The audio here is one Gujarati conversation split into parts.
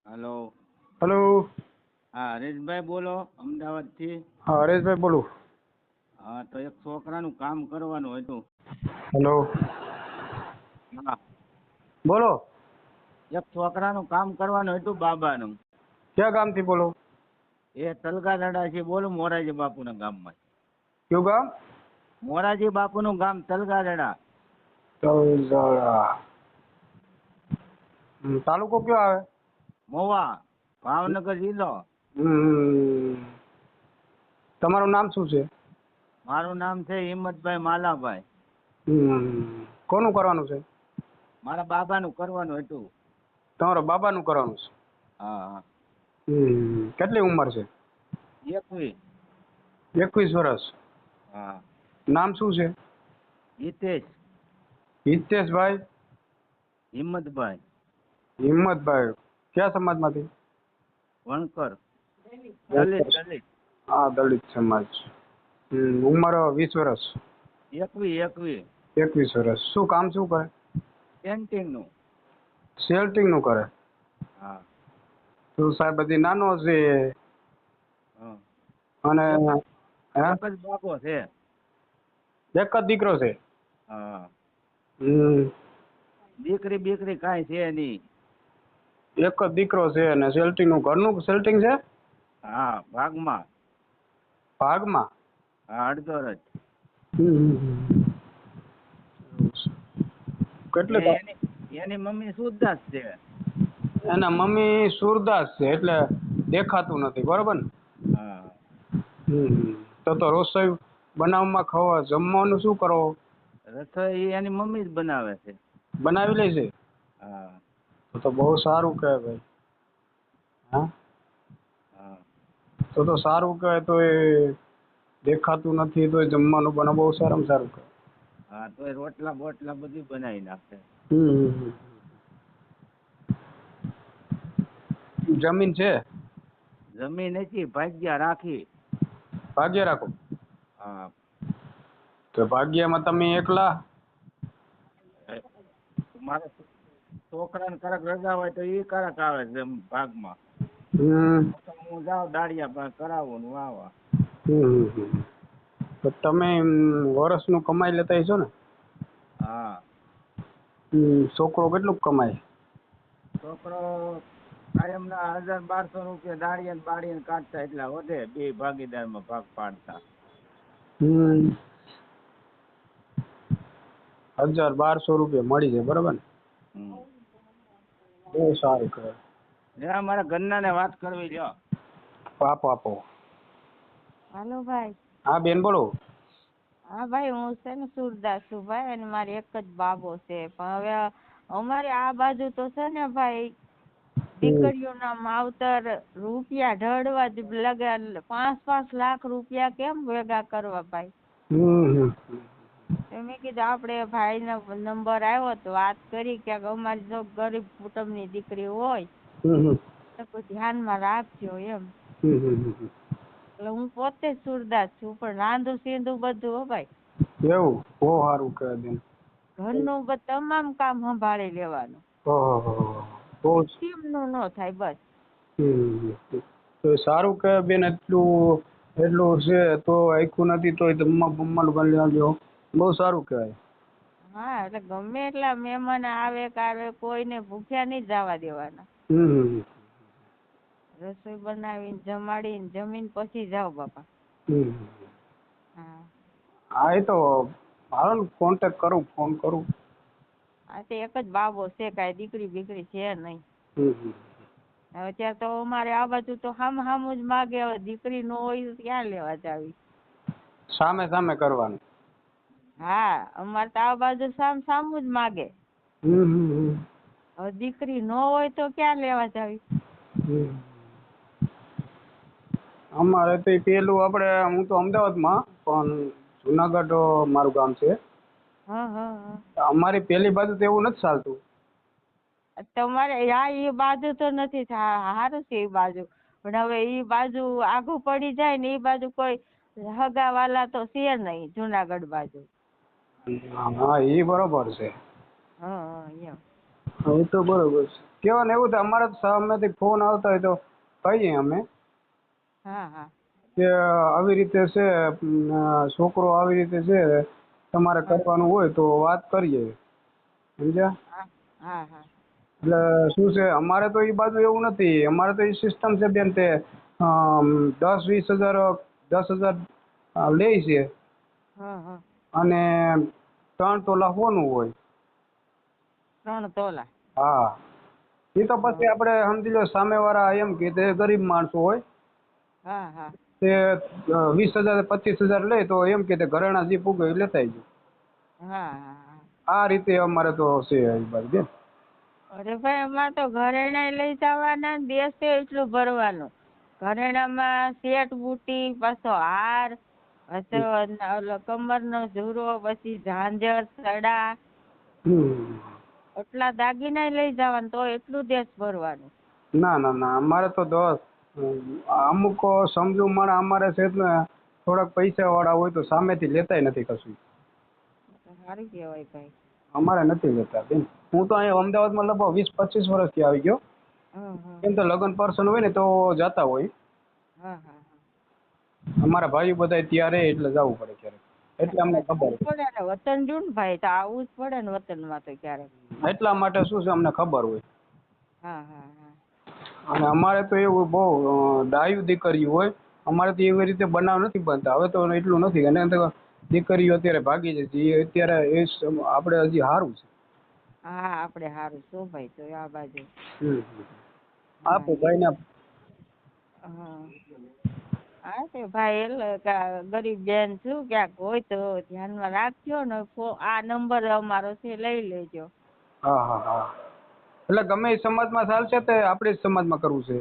હલો. હેલો. હા, હરેશભાઈ બોલો, અમદાવાદથી. હા, હરેશભાઈ બોલું. હા, તો એક છોકરાનું કામ કરવાનું હતું. હેલો. હા, બોલો. એક છોકરાનું કામ કરવાનું હતું, બાબાનું. ક્યાં ગામથી બોલો? એ તલગાદડા છે, બોલો, મોરારજી બાપુના ગામમાં. કયું ગામ? મોરારજી બાપુનું ગામ તલગાદડા. તલદરા. તાલુકો કયો આવે? મોવા, ભાવનગર જિલ્લો. તમારું નામ શું છે? મારું નામ છે હિંમતભાઈ માલાભાઈ. કોનું કરવાનું છે? મારા બાબાનું કરવાનું હતું. તમારા બાબાનું કરવાનું છે? હા હા. કેટલી ઉંમર છે? 21. 21 વર્ષ. હા. નામ શું છે? હિતેશ. હિતેશભાઈ? હિંમતભાઈ. હિંમતભાઈ. કયા સમાજમાંથી? વણકર. દલિત. હા, દલિત સમાજ. ઉંમર 20 વર્ષ. 21. 21 વર્ષ. શું કામ શું કરે? પેન્ટિંગનું. શેલ્ટિંગનું કરે? હા. તો સાહેબ હજી નાનો છે હા. અને એક જ બાબો છે. એક જ દીકરો છે? હા. હમ. દીકરી બીકરી કાંઈ છે નહીં. એક જ દીકરો છે અને શેલ્ટિંગનું ઘરનું શેલ્ટિંગ છે? હા, ભાગમાં. ભાગમાં? હા, અડધો જ. કેટલી એની મમ્મી સુરદાસ છે. એના મમ્મી સુરદાસ છે એટલે દેખાતું નથી, બરોબર ને? હા. તો રસોઈ બનાવવામાં ખાવા જમવાનું શું કરો? રસોઈ એની મમ્મી જ બનાવે છે. બનાવી લે છે? હા. તો બહુ સારું કહેવાય ભાઈ. હા. હા. તો સારું કહેવાય. તો એ દેખાતું નથી તો જમવાનું બનાવ બહુ સારામાં સારું કહેવાય. હા, તો એ રોટલા બોટલા બધું બનાવી નાખે. જમીન છે? જમીન નથી, ભાગ્યા રાખી. ભાગ્ય રાખો? હા. તો ભાગ્યમાં તમે એકલા? મારા છોકરાને કડક રજા હોય તો એ કડક આવે છે ભાગમાં. હું જાઉં દાડિયા કરાવું ને વાવા. તો તમે વર્ષનું કમાઈ લેતા હશો ને? હા. છોકરો કેટલું કમાય? છોકરો કાયમના 1000-1200 દાળિયા બાળીને કાઢતા એટલા વધે, બે ભાગીદારમાં ભાગ પાડતા. 1000-1200 રૂપિયા મળી જાય, બરાબર ને? બહુ સારું કહેવાય. મારા ઘરના ને વાત કરવી લ્યો. આપો. હાલો ભાઈ. હા બેન, બોલો. હા ભાઈ, હું છે ને સુરદાસ છું ભાઈ, અને મારે એક જ બાબો છે. પણ હવે અમારે આ બાજુ તો છે ને ભાઈ, દીકરીઓના માવતર રૂપિયા ઢળવા જ લગા. 5-5 લાખ રૂપિયા કેમ ભેગા કરવા ભાઈ? મેં કીધું આપણે ભાઈનો નંબર આવ્યો તો વાત કરી કે અમારી જો ગરીબ કુટુંબની દીકરી હોય તો કોઈ ધ્યાનમાં રાખજો એમ. એટલે હું પોતે જ સુરદાસ છું, પણ રાંધું સીંધું બધું હો ભાઈ. એવું? બહુ સારું કહેવાય બેન. ઘરનું તમામ કામ સંભાળી લેવાનું. બહુ નું ન થાય બસ. તો સારું કહેવાય બેન. એટલું છે તો આખું નથી તો જમવાનું કરી લેજો. બહુ સારું કહેવાય. હા, એટલે ગમે એટલા મહેમાન આવે કોઈને ભૂખ્યા નહીં જવા દેવાના. રસોઈ બનાવીને જમાડીને જમીન પછી જાઓ બાપા. હા, એ તો હાલો ને, કોન્ટેક્ટ કરું, ફોન કરું. હા, તે એક જ બાબો છે, કાંઈ દીકરી બીકરી છે નહીં. હવે ત્યાં તો અમારે આ બાજુ તો હામું જ માગે. હવે દીકરી ન હોય તો ક્યાં લેવા જાવી? સામે કરવાનું. હા, અમારે તો આ બાજુ સામું જ માગે. હવે દીકરી ન હોય તો ક્યાં લેવા જાવી? અમારે તો પેલું હું તો અમદાવાદમાં, પણ જુનાગઢ મારું ગામ છે. હા. અમારી પેલી બાજુ તો એવું નથી ચાલતું. તમારે એ બાજુ તો નથી સારું છે એ બાજુ, પણ હવે એ બાજુ આઘું પડી જાય ને, એ બાજુ કોઈ હગાવાલા તો છે નહીં જુનાગઢ બાજુ. હા, એ બરોબર છે. હા એમ. એ તો બરોબર છે. કહેવાનું એવું થાય અમારે તો સામેથી ફોન આવતા હોય તો કહીએ અમે હા હા કે આવી રીતે છે છોકરો આવી રીતે છે તમારે કરવાનું હોય તો વાત કરીએ સમજ્યા. હા હા હા એટલે શું છે અમારે તો એ બાજુ એવું નથી. અમારે તો એ સિસ્ટમ છે બેન તે 10-20 હજાર 10 હજાર લે છે હા હા અને 3 તોલા હોનું હોય. 3 તોલા. હા એ તો હા પછી આપણે સમજી લો સામેવાળા એમ કે તે ગરીબ માણસો હોય હા હા તે 20,000-25,000 લે તો એમ કે તે ઘરેણા જે પૂગે એ લેતા આવજો. હા હા. આ રીતે અમારે તો છે એ બાજુ બેન. અરે ભાઈ અમારે તો ઘરેણાય લઈ જવાના ને દેશે એટલું ભરવાનું. ઘરેણામાં સેટ બુટી પાછો હાર પાછો ઓલો કમરનો ઝૂરો પછી ઝાંઝર સડા હમ. એટલા દાગીના લઈ જવાના તો એટલું દેશ ભરવાનું. ના ના ના અમારે તો દોસ્ત અમુક સમજુ માણસ અમારે છે ને થોડાક પૈસા વાળા હોય તો સામેથી લેતાય નથી કશું. સારું કહેવાય ભાઈ. અમારે નથી લેતા બેન. હું તો અહીંયા અમદાવાદમાં લગભગ 20-25 વર્ષથી આવી ગયો. હા હા કેમ તો લગ્ન પર્સન હોય ને તો જતા હોય. હા હા અમારા ભાઈ બધા ત્યારે એટલે જવું પડે ક્યારેક. એટલે અમને હા ખબર જવું પડે ને વતન જો ને ભાઈ તો આવવું જ પડે ને વતનમાં તો ક્યારેક. એટલા માટે શું છે અમને ખબર હોય. હા હા હા અને અમારે તો એવું બહુ ડાયું દીકરીઓ હોય. અમારે તો એવી રીતે બનાવ નથી બનતા. હવે તો એટલું નથી અને દીકરીઓ અત્યારે ભાગી જાય છે. એ અત્યારે એ આપણે હજી સારું છે. હા આપણે સારું શું ભાઈ તો આ બાજુ. હમ. હા આપો એ ભાઈને. હા હા તે ભાઈ એટલે ગરીબ બેન છું ક્યાંક હોય તો ધ્યાનમાં રાખજો ને આ નંબર અમારો છે લઈ લેજો. હા હા હા એટલે ગમે એ સમાજમાં ચાલશે તે આપણે જ સમાજમાં કરવું છે.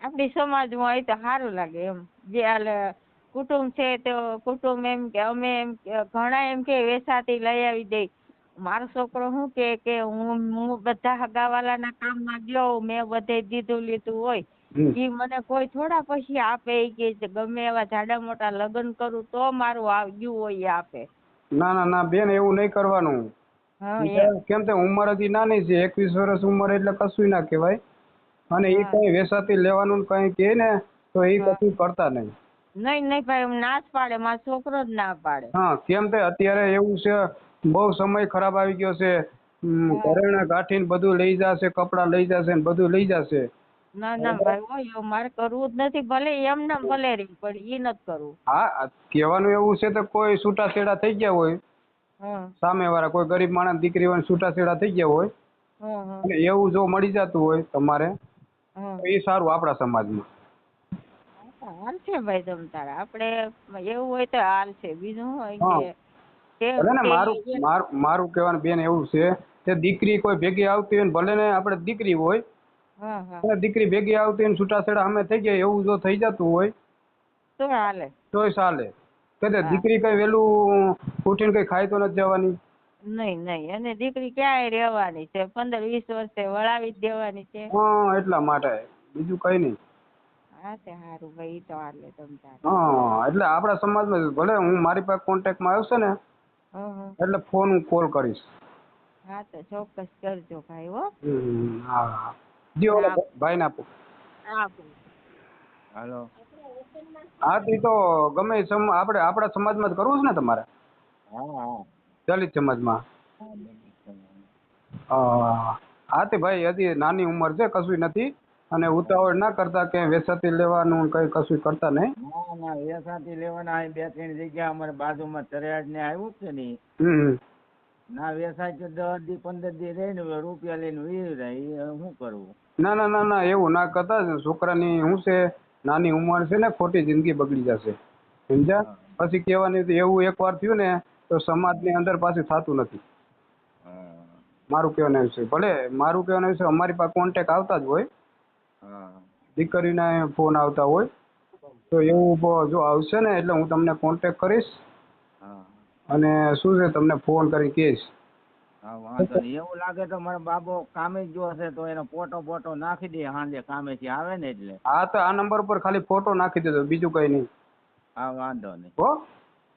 આપણી સમાજમાં હોય તો સારું લાગે એમ જે હાલે કુટુંબ છે તો કુટુંબ એમ કે અમે એમ ઘણા એમ કે વેસાતી લઈ આવી દે. મારો છોકરો શું કે હું બધા હગાવાલાના કામમાં ગયો મેં બધે દીધું લીધું હોય. હમ. ઈ મને કોઈ થોડા પછી આપે કે ગમે એવા જાડા મોટા લગ્ન કરું તો મારું આવ્યું હોય એ આપે. ના ના ના બેન એવું નહીં કરવાનું. હા એમ કેમ કે ઉંમર હજી નાની છે. 21 વર્ષ ઉંમર એટલે કશું ના કહેવાય. અને એ હા કઈ વેસાતી લેવાનું કઈ કહે ને તો એ હા કશું કરતા નહીં. નહીં ભાઈ એમ ના જ પાડે મારો છોકરો જ ના પાડે. હા કેમ કે અત્યારે એવું છે બહુ સમય ખરાબ આવી ગયો છે. હા ઘરેણા ગાંઠીને બધું લઈ જશે કપડાં લઈ જશે ને બધું લઈ જશે. ના ના ભાઈ હોય એવું મારે કરવું જ નથી ભલે એમને ભલે રહી પણ એ નથી કરવું. હા કહેવાનું એવું છે તો કોઈ છૂટાછેડા થઈ ગયા હોય હા સામેવાળા કોઈ ગરીબ માણસ દીકરી હોય છૂટાછેડા થઈ ગયા હોય હા હા અને એવું જો મળી જતું હોય તમારે હા તો એ સારું આપણા સમાજમાં. હાલ છે ભાઈ તમ તારે આપણે એવું હોય તો હાલ છે બીજું શું હોય હા કે ભલે ને કે મારું કહેવાનું બેન એવું છે કે દીકરી કોઈ ભેગી આવતી હોય ને ભલે ને આપણે દીકરી હોય હા હા અને દીકરી ભેગી આવતી હોય ને છૂટાછેડા અમે થઈ ગયા એવું જો થઈ જતું હોય તો હાલે. તોય ચાલે. કે હા દીકરી કઈ વેલું ઉઠીને કઈ ખાઈ તો નથી જવાની. નહીં અને દીકરી ક્યાંય રહેવાની છે 15-20 વર્ષે વળાવી જ દેવાની છે. હા એટલા માટે બીજું કઈ નહીં. હા તે સારું ભાઈ તો હાલે તમ તારે. હા એટલે આપણા સમાજમાં ભલે હું મારી પાસે કોન્ટેક્ટમાં આવશે ને હા એટલે ફોન હું કોલ કરીશ. હા તો ચોક્કસ કરજો ભાઈ હો. હા હા જી ઓલો ભાઈને આપો. આપું. હાલો. હા તો ગમે આપણે આપણા સમાજમાં જ કરવું છે ને તમારે હા હા દલિત સમાજમાં. હા બધી તમારી. હા તે ભાઈ હજી નાની ઉંમર છે કશું નથી અને ઉતાવળ ના કરતા કે વેસાતી લેવાનું કઈ કશું કરતા નહીં. ના ના વેસાતી લેવાના અહીં 2-3 જગ્યા અમારે બાજુમાં ચરિયાડ ને આવ્યું છે ને હમ ના વેસાય તો 10 દી 15 દી રહીને રૂપિયા લઈને વીર જાય એ શું કરવું. ના ના ના ના એવું ના કરતા છોકરાની શું છે નાની ઉંમર છે ને ખોટી જિંદગી બગડી જશે સમજ્યા. હા પછી કહેવાની એવું એકવાર થયું ને તો સમાજની અંદર પાછું થતું નથી. હા મારું કહેવાનું છે ભલે મારું કહેવાનું છે અમારી પાસે કોન્ટેક્ટ આવતા જ હોય હા દીકરીના ફોન આવતા હોય તો હા એવું જો આવશે ને એટલે હું તમને કોન્ટેક્ટ કરીશ હા અને શું છે તમને ફોન કરી કહીશ. હા વાંધો નહીં. એવું લાગે તો મારો બાબો કામે જ ગયો હશે તો એનો ફોટો નાખી દે સાંજે કામેથી આવે ને એટલે. હા તો આ નંબર પર ખાલી ફોટો નાખી દેજો બીજું કંઈ નહીં. હા વાંધો નહીં. હો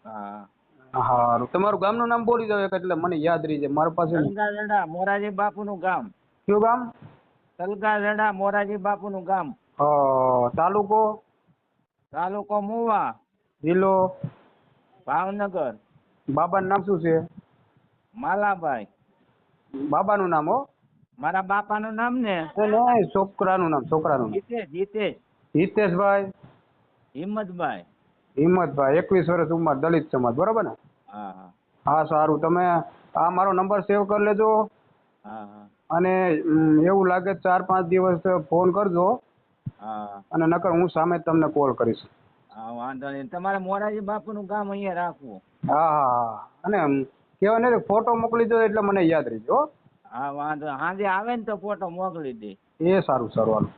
હા હારું તમારું ગામનું નામ બોલી દો એટલે મને યાદ રહી જાય મારા પાસે. ગંગાવેડા મોરારી બાપુનું ગામ. કયું ગામ? તલગારડા મોરારજી બાપુનું ગામ, તાલુકો, તાલુકો મુવા, જિલ્લો, ભાવનગર, બાબાનું નામ શું છે? માલાભાઈ. બાબાનું નામ હો? મારા બાપાનું નામ ને નહીં, છોકરાનું નામ, છોકરાનું નામ. જીતેશ હિતેશભાઈ, હિંમતભાઈ. હિંમતભાઈ, 21 વર્ષ ઉંમર, દલિત સમાજ, બરોબર ને? હા હા હા, સારું. તમે આ મારો નંબર સેવ કરી લેજો હા હા અને એવું લાગે 4-5 દિવસ ફોન કરજો હા અને નકર હું સામે જ તમને કોલ કરીશ. હા, વાંધો નહીં. તમારે મોરારજી બાપુનું ગામ અહીંયા રાખવું. હા હા હા. અને કહેવાય ને ફોટો મોકલી દો એટલે મને યાદ રહી ગયો. હા, વાંધો. સાંજે આવે ને તો ફોટો મોકલી દે. એ સારું સારું, હાલો.